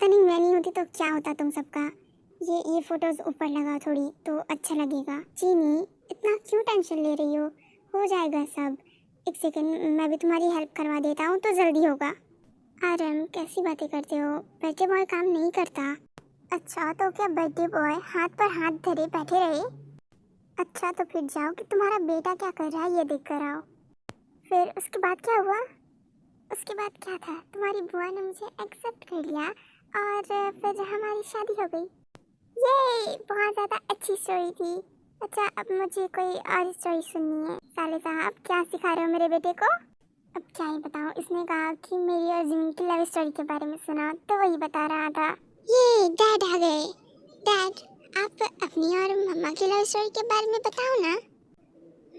पता नहीं मैं नहीं होती तो क्या होता तुम सबका। ये फोटोज ऊपर लगा थोड़ी तो अच्छा लगेगा। चीनी, इतना क्यों टेंशन ले रही हो जाएगा सब। एक सेकंड, मैं भी तुम्हारी हेल्प करवा देता हूँ तो जल्दी होगा। आरम, कैसी बातें करते हो? बर्थडे बॉय काम नहीं करता। अच्छा तो क्या बर्थडे बॉय हाथ पर हाथ धरे बैठे रहे? अच्छा तो फिर जाओ कि तुम्हारा बेटा क्या कर रहा है ये देख कर आओ। फिर उसके बाद क्या हुआ? उसके बाद क्या था, तुम्हारी बुआ ने मुझे एक्सेप्ट कर लिया और फिर हमारी शादी हो गई। ये बहुत ज़्यादा अच्छी स्टोरी थी। अच्छा अब मुझे कोई और स्टोरी सुननी है। साले साहब क्या सिखा रहे हो मेरे बेटे को? अब क्या ही बताऊँ, इसने कहा कि मेरी और जिमी की लव स्टोरी के बारे में सुना तो वही बता रहा था। ये डैड आ गए। डैड, आप अपनी और मम्मा की लव स्टोरी के बारे में बताओ ना।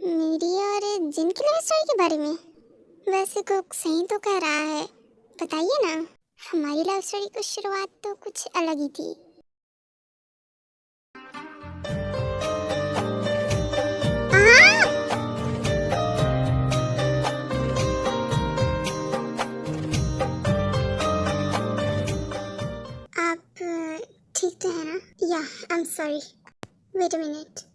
मेरी और जिन की लव स्टोरी के बारे में? वैसे कुक सही तो कह रहा है, बताइए ना। हमारी लव स्टोरी की शुरुआत तो कुछ अलग ही थी। आप ठीक तो है ना? या I am sorry, wait a minute.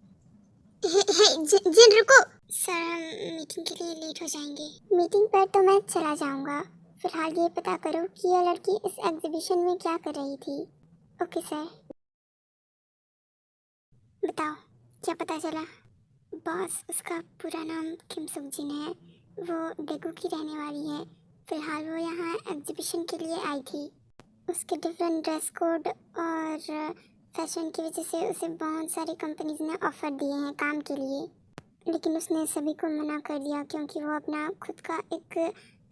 जिन रुको। सर हम मीटिंग के लिए लेट हो जाएंगे। मीटिंग पर तो मैं चला जाऊंगा, फिलहाल ये पता करो कि ये लड़की इस एग्जीबिशन में क्या कर रही थी। Okay sir. बताओ क्या पता चला? बॉस, उसका पूरा नाम किम सुक जिन है। वो डेगू की रहने वाली है। फिलहाल वो यहाँ एग्जीबिशन के लिए आई थी। उसके डिफरेंट ड्रेस कोड और फैशन की वजह से उसे बहुत सारी कंपनीज ने ऑफर दिए हैं काम के लिए, लेकिन उसने सभी को मना कर दिया क्योंकि वो अपना खुद का एक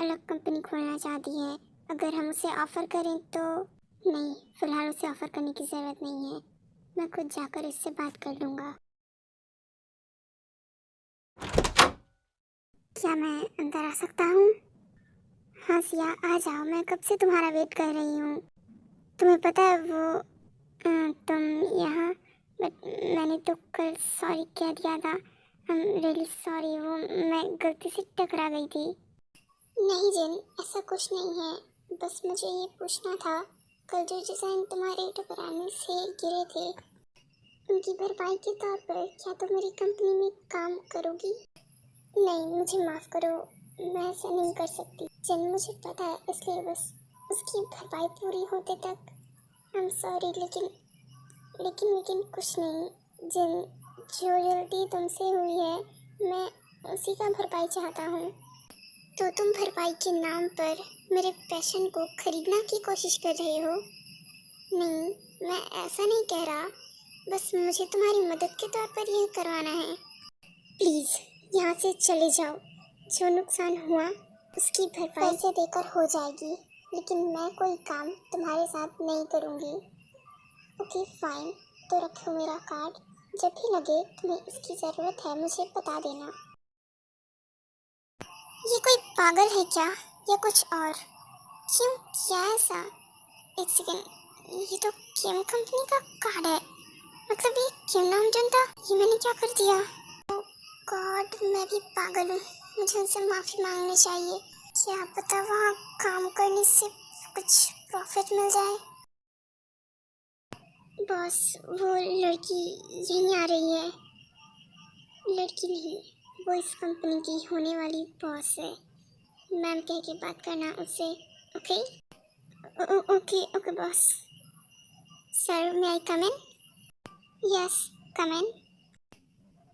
अलग कंपनी खोलना चाहती है। अगर हम उसे ऑफ़र करें तो नहीं, फ़िलहाल उसे ऑफ़र करने की ज़रूरत नहीं है। मैं खुद जाकर इससे बात कर लूँगा। क्या मैं अंदर आ सकता हूँ? हाँ सिया, आ जाओ, मैं कब से तुम्हारा वेट कर रही हूँ। तुम्हें पता है वो तुम यहाँ, बट मैंने तो कल सॉरी कह दिया था। आई एम रियली सॉरी, वो मैं गलती से टकरा गई थी। नहीं जिन, ऐसा कुछ नहीं है, बस मुझे ये पूछना था, कल जो डिज़ाइन तुम्हारे टकराने से गिरे थे उनकी भरपाई के तौर पर क्या तुम मेरी कंपनी में काम करोगी? नहीं, मुझे माफ़ करो, मैं ऐसा नहीं कर सकती। जिन मुझे पता है, इसलिए बस उसकी भरपाई पूरी होते तक आई एम सॉरी, लेकिन कुछ नहीं। जिन, जो गलती तुमसे हुई है मैं उसी का भरपाई चाहता हूँ। तो तुम भरपाई के नाम पर मेरे पैशन को खरीदने की कोशिश कर रहे हो? नहीं, मैं ऐसा नहीं कह रहा, बस मुझे तुम्हारी मदद के तौर पर यह करवाना है। प्लीज़ यहाँ से चले जाओ। जो नुकसान हुआ उसकी भरपाई पैसे देकर हो जाएगी, लेकिन मैं कोई काम तुम्हारे साथ नहीं करूँगी। ओके फाइन, तो रखो मेरा कार्ड, जब भी लगे तुम्हें इसकी ज़रूरत है मुझे बता देना। ये कोई पागल है क्या या कुछ और? क्यों, क्या ऐसा? एक सेकेंड, ये तो किम कंपनी का कार्ड है, मतलब ये किम नाम था। ये मैंने क्या कर दिया? ओह गॉड, मैं भी पागल हूँ, मुझे उनसे माफ़ी मांगनी चाहिए। क्या पता वहाँ काम करने से कुछ प्रॉफिट मिल जाए। बॉस, वो लड़की यहीं आ रही है। लड़की नहीं, वो इस कंपनी की होने वाली बॉस है। मैम कह के बात करना उससे, okay? Okay okay boss. Sir may I come in? Yes, come in.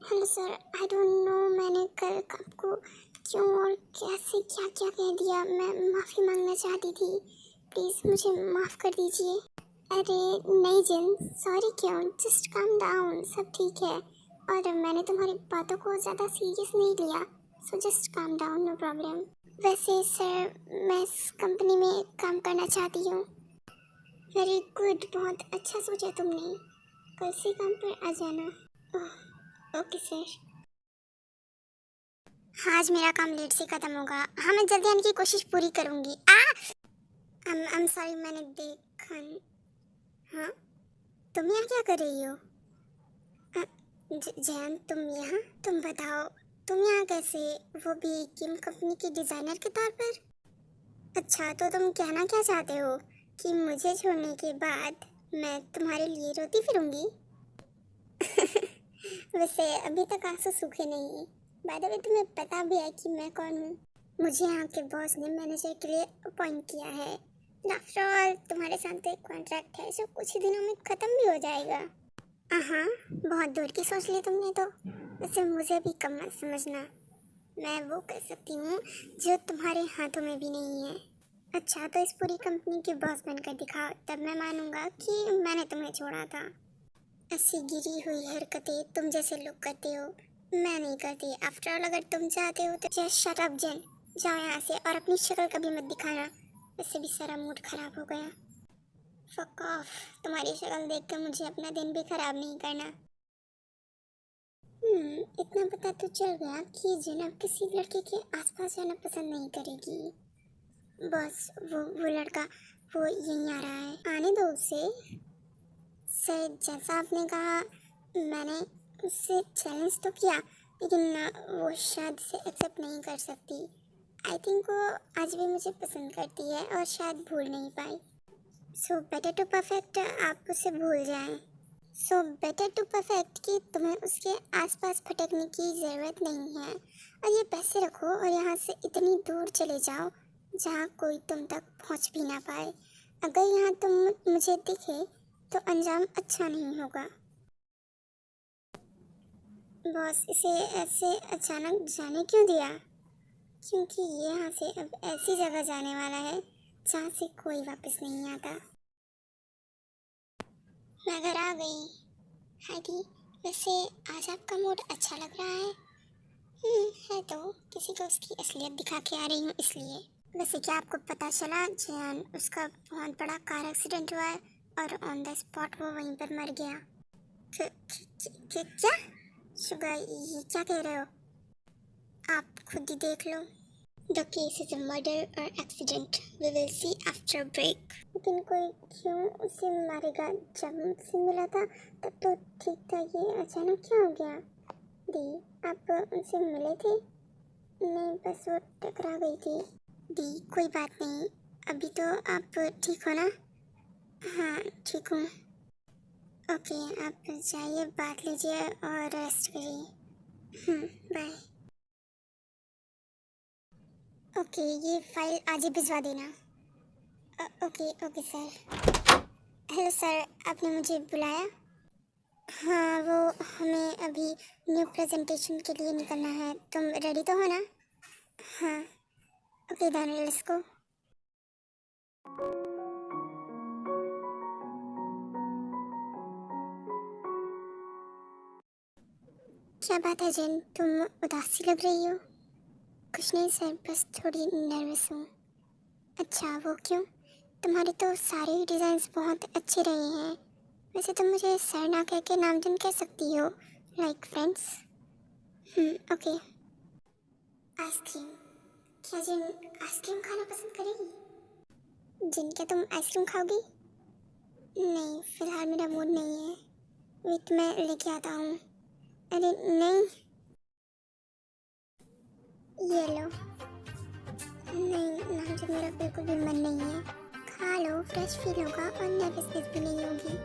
Hello sir, I don't know मैंने कल आपको क्यों और कैसे क्या क्या कह दिया। मैं माफ़ी मांगना चाहती थी, प्लीज़ मुझे माफ़ कर दीजिए। अरे नहीं जिन, सॉरी क्यों, जस्ट काम डाउन, सब ठीक है। और मैंने तुम्हारी बातों को ज़्यादा सीरियस नहीं लिया, so just calm down, no problem. वैसे सर, मैं इस कंपनी में काम करना चाहती हूँ। वेरी गुड, बहुत अच्छा सोचा तुमने, कल से काम पर आ जाना। Okay sir. हाँ, आज मेरा काम लेट से ख़त्म होगा। हाँ, मैं जल्दी आने की कोशिश पूरी करूँगी। I'm sorry, मैंने देखा। हाँ, तुम यहाँ क्या कर रही हो? जैन, तुम यहाँ? तुम बताओ, तुम यहाँ कैसे, वो भी किम कंपनी की डिज़ाइनर के तौर पर? अच्छा, तो तुम कहना क्या चाहते हो कि मुझे छोड़ने के बाद मैं तुम्हारे लिए रोती फिरूंगी? वैसे अभी तक आंसू सूखे नहीं। बाय द वे तुम्हें पता भी है कि मैं कौन हूँ? मुझे यहाँ के बॉस ने मैनेजर के लिए अपॉइंट किया है। आफ्टर ऑल तुम्हारे साथ तो एक कॉन्ट्रैक्ट है जो कुछ ही दिनों में ख़त्म भी हो जाएगा। हाँ, बहुत दूर की सोच ली तुमने तो। वैसे मुझे भी कम मत समझना। मैं वो कर सकती हूँ जो तुम्हारे हाथों में भी नहीं है। अच्छा, तो इस पूरी कंपनी के बॉस बनकर दिखाओ, तब मैं मानूंगा कि मैंने तुम्हें छोड़ा था। ऐसी गिरी हुई हरकतें तुम जैसे लोग करते हो, मैं नहीं करती। आफ्टर ऑल अगर तुम चाहते हो तो जस्ट शट अप जेन, जाओ यहाँ से और अपनी शक्ल कभी मत दिखाना। वैसे भी सारा मूड खराब हो गया। फक ऑफ, तुम्हारी शक्ल देखकर मुझे अपना दिन भी खराब नहीं करना। इतना पता तो चल गया कि जनाब किसी लड़के के आसपास जाना पसंद नहीं करेगी। बस वो लड़का वो यहीं आ रहा है, आने दो उसे। सर, जैसा आपने कहा, मैंने उससे चैलेंज तो किया, लेकिन वो शायद से एक्सेप्ट नहीं कर सकती। आई थिंक वो आज भी मुझे पसंद करती है और शायद भूल नहीं पाई। सो बेटर टू परफेक्ट, आप उसे भूल जाएं। सो बेटर टू परफेक्ट कि तुम्हें उसके आसपास भटकने की ज़रूरत नहीं है, और ये पैसे रखो और यहाँ से इतनी दूर चले जाओ जहाँ कोई तुम तक पहुँच भी ना पाए। अगर यहाँ तुम मुझे दिखे तो अंजाम अच्छा नहीं होगा। बॉस, इसे ऐसे अचानक जाने क्यों दिया? क्योंकि ये यहाँ से अब ऐसी जगह जाने वाला है जहाँ से कोई वापस नहीं आता। मैं घर आ गई। हाय दी, वैसे आज आपका मूड अच्छा लग रहा है? है तो, किसी को उसकी असलियत दिखा के आ रही हूँ इसलिए। वैसे क्या आपको पता चला जैन, उसका बहुत बड़ा कार एक्सीडेंट हुआ है और ऑन द स्पॉट वो वहीं पर मर गया। क्या शुगर, ये क्या कह रहे हो? आप खुद ही देख लो। The case is a murder और accident, we will see after break. लेकिन कोई क्यों उसे मारेगा? जब मुझसे मिला था तब तो ठीक था, ये अचानक क्या हो गया? दी, आप उनसे मिले थे? नहीं, बस वो टकरा गई थी। दी, कोई बात नहीं, अभी तो आप ठीक हो ना? हाँ, ठीक हूँ। ओके, आप जाइए, बात लीजिए और रेस्ट करिए। बाय। ओके, ये फाइल आज ही भिजवा देना। Okay okay sir. Hello sir, आपने मुझे बुलाया? हाँ, वो हमें अभी न्यू प्रेजेंटेशन के लिए निकलना है, तुम रेडी तो हो ना? हाँ। Okay then let's go. क्या बात है जेन, तुम उदासी लग रही हो? कुछ नहीं सर, बस थोड़ी नर्वस हूँ। अच्छा, वो क्यों? तुम्हारे तो सारे ही डिज़ाइंस बहुत अच्छे रहे हैं। वैसे तुम मुझे सर ना कह के नामजन कह सकती हो, लाइक फ्रेंड्स। ओके। आइसक्रीम? क्या जिन आइसक्रीम खाना पसंद करेगी? जिन, क्या तुम आइसक्रीम खाओगी? नहीं, फिलहाल मेरा मूड नहीं है। वेट, मैं लेके आता हूँ। अरे नहीं, ये लो। नहीं ना, जो मेरा बिल्कुल भी मन नहीं है। खा लो, फ्रेश फील होगा और नर्वसनेस भी नहीं होगी।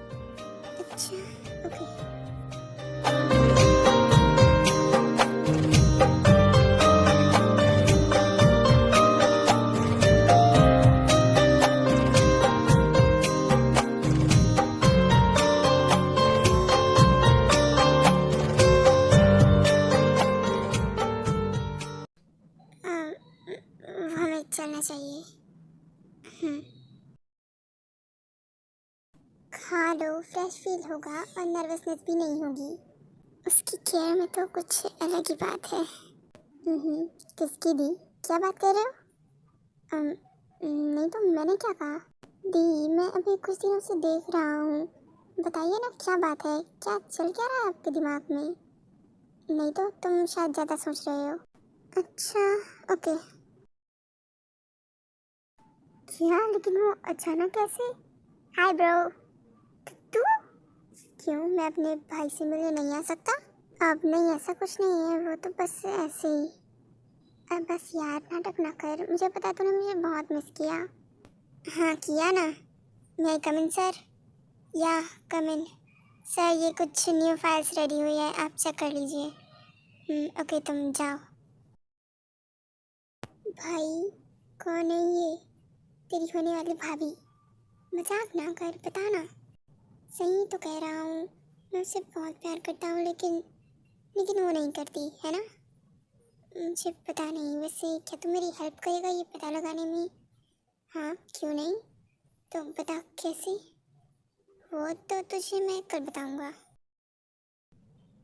अच्छा, ओके। हमें चलना चाहिए। खा लो, फ्रेश फील होगा और नर्वसनेस भी नहीं होगी। उसकी केयर में तो कुछ अलग ही बात है। किसकी दी? क्या बात कर रहे हो? नहीं तो मैंने क्या कहा? दी, मैं अभी कुछ दिनों से देख रहा हूँ। बताइए ना, क्या बात है? क्या चल क्या रहा है आपके दिमाग में? नहीं तो तुम शायद ज़्यादा सोच रहे हो। अच्छा, ओके। क्या, लेकिन वो अचानक कैसे? Hi bro. तू? क्यों, मैं अपने भाई से मिलने नहीं आ सकता? अब नहीं, ऐसा कुछ नहीं है, वो तो बस ऐसे ही। अब बस यार, नाटक ना कर, मुझे पता है तूने मुझे बहुत मिस किया। हाँ, किया ना। मे आई कम इन सर? या कम इन सर, ये कुछ न्यू फाइल्स रेडी हुई है, आप चेक कर लीजिए। ओके, तुम जाओ। भाई, कौन है ये? तेरी होने वाली भाभी? मजाक ना कर, बता ना। सही तो कह रहा हूँ, मैं उससे बहुत प्यार करता हूँ, लेकिन वो नहीं करती है ना। मुझे पता नहीं, वैसे क्या तुम मेरी हेल्प करेगा ये पता लगाने में? हाँ, क्यों नहीं, तो बता कैसे। वो तो तुझे मैं कल बताऊंगा।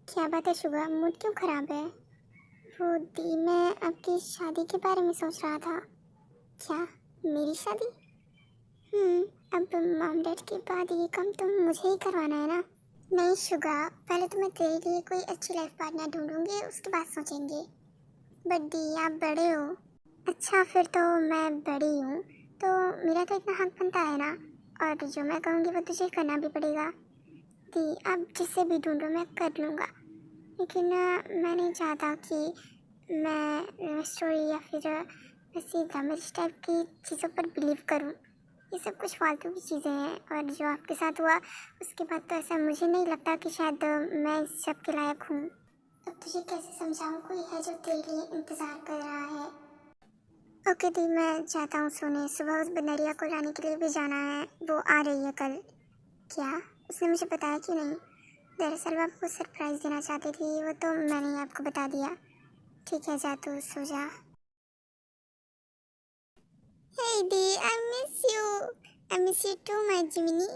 क्या बात है शुभा, मूड क्यों खराब है? वो दी, मैं आपकी शादी के बारे में सोच रहा था। क्या, मेरी शादी? अब मॉम डैड के बाद ये काम तो मुझे ही करवाना है ना। नहीं शुगा, पहले तो मैं तेरे लिए कोई अच्छी लाइफ पार्टनर ढूंढूंगी, उसके बाद सोचेंगे। बट दी, आप बड़े हो। अच्छा, फिर तो मैं बड़ी हूँ, तो मेरा तो इतना हक बनता है ना, और जो मैं कहूँगी वो तुझे करना भी पड़ेगा। दी, आप जिससे भी ढूंढो मैं कर लूँगा, लेकिन मैं नहीं चाहता कि मैं स्टोरी या फिर वैसी ड्रामेटिक टाइप की चीज़ों पर बिलीव करूँ। ये सब कुछ फालतू की चीज़ें हैं, और जो आपके साथ हुआ उसके बाद तो ऐसा मुझे नहीं लगता कि शायद मैं इस सब के लायक हूँ। अब तुझे कैसे समझाऊँ, कोई है जो तेरे लिए इंतज़ार कर रहा है। ओके दी, मैं चाहता हूँ सोने, सुबह उस बनरिया को लाने के लिए भी जाना है, वो आ रही है कल। क्या, उसने मुझे बताया कि नहीं? दरअसल वो आपको सरप्राइज़ देना चाहती थी, वो तो मैंने आपको बता दिया। ठीक है, जा तू सो जा। Hey the, I miss you too, my Jiminy।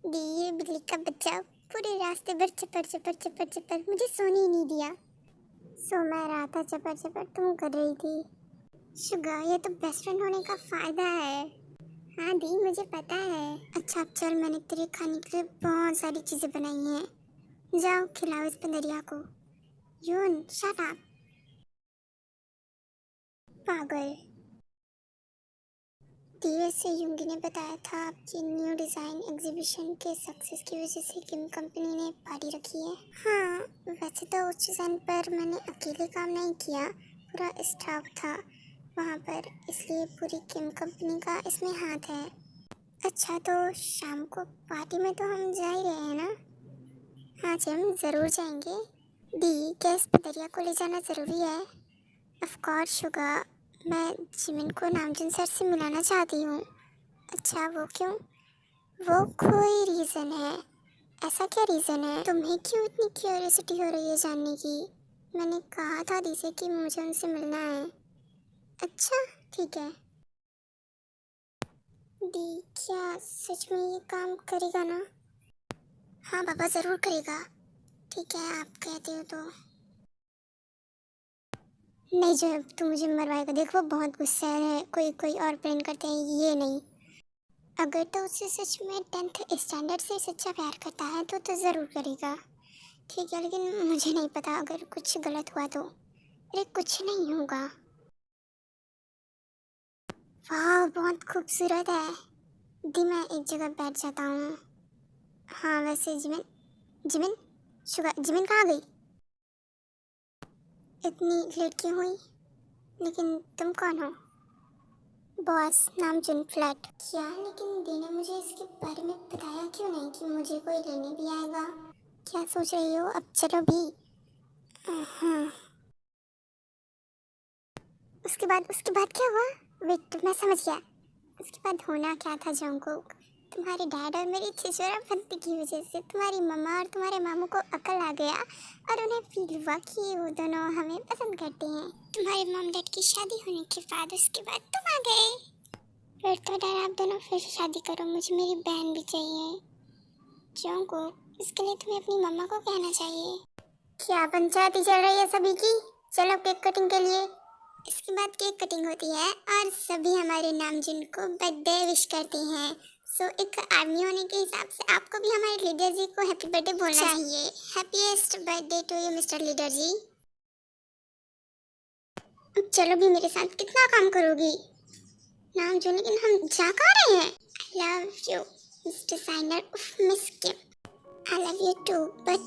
दी, ये बिल्ली का बच्चा पूरे रास्ते भर चपर चपर चपर चपर मुझे सोने ही नहीं दिया। सो मैं रहा था चपर चपर, तुम कर रही थी। शुगा, ये तो बेस्ट फ्रेंड होने का फायदा है। हाँ दी, मुझे पता है। अच्छा अब चल, मैंने तेरे खाने के लिए बहुत सारी चीजें बनाई हैं, जाओ खिलाओ इस पंदरिया को। यून शट अप, पागल। धीरे से युंगी ने बताया था आपकी न्यू डिज़ाइन एग्जीबिशन के सक्सेस की वजह से किम कंपनी ने पार्टी रखी है। हाँ, वैसे तो उस डिज़ाइन पर मैंने अकेले काम नहीं किया, पूरा स्टाफ था वहाँ पर, इसलिए पूरी किम कंपनी का इसमें हाथ है। अच्छा, तो शाम को पार्टी में तो हम जा ही रहे हैं ना? हाँ जी, हम ज़रूर जाएंगे। दी, क्या इस पदरिया को ले जाना ज़रूरी है? ऑफ कोर्स शुगा, मैं जिमिन को नामजुन सर से मिलाना चाहती हूँ। अच्छा, वो क्यों? वो कोई रीज़न है? ऐसा क्या रीज़न है? तुम्हें क्यों इतनी क्यूरियोसिटी हो रही है जानने की? मैंने कहा था दी से कि मुझे उनसे मिलना है। अच्छा, ठीक है। दी, क्या सच में ये काम करेगा ना? हाँ पापा, ज़रूर करेगा। ठीक है, आप कहते हो तो। नहीं, जो तू मुझे मरवाएगा, देखो बहुत गुस्सा है, कोई कोई और प्लान करते हैं, ये नहीं। अगर तो उससे सच में 10th स्टैंडर्ड से सच्चा प्यार करता है तो ज़रूर करेगा। ठीक है, लेकिन मुझे नहीं पता, अगर कुछ गलत हुआ तो। अरे कुछ नहीं होगा। वाह, बहुत खूबसूरत है। दी, मैं एक जगह बैठ जाता हूँ। हाँ वैसे जिमिन, जिमिन, शुगा, जिमिन कहाँ गई? इतनी लेट क्यों हुई? लेकिन तुम कौन हो? बॉस, नामचुन फ्लैट। क्या, लेकिन दी ने मुझे इसके बारे में बताया क्यों नहीं कि मुझे कोई लेने भी आएगा? क्या सोच रही हो, अब चलो भी। हाँ, उसके बाद क्या हुआ? वेट, मैं समझ गया। उसके बाद होना क्या था जंगकुक, तुम्हारे डैड और मेरी छिछोरापंती की वजह से तुम्हारी मम्मा और तुम्हारे मामू को अकल आ गया, और उन्हें फील हुआ कि वो दोनों हमें पसंद करते हैं। तुम्हारे मॉम डैड की शादी होने के बाद उसके बाद तुम आ गए। फिर तो डैड, आप दोनों फिर से शादी करो, मुझे मेरी बहन भी चाहिए। जंगकुक, इसके लिए तुम्हें अपनी मम्मा को कहना चाहिए। क्या पंचायती चल रही है सभी की? चलो केक कटिंग के लिए। इसके बाद केक कटिंग होती है और सभी हमारे नामजुन को बर्थडे विश करते हैं। सो एक आर्मी होने के हिसाब से आपको भी हमारे लीडर जी को हैप्पी बर्थडे बोलना चाहिए। Happiest birthday to you mister leader ji. अब चलो भी, मेरे साथ कितना काम करोगी नामजुन, लेकिन हम जा कहाँ रहे हैं? आई लव यू मिस्टर साइनर, miss Kim. I love you too, but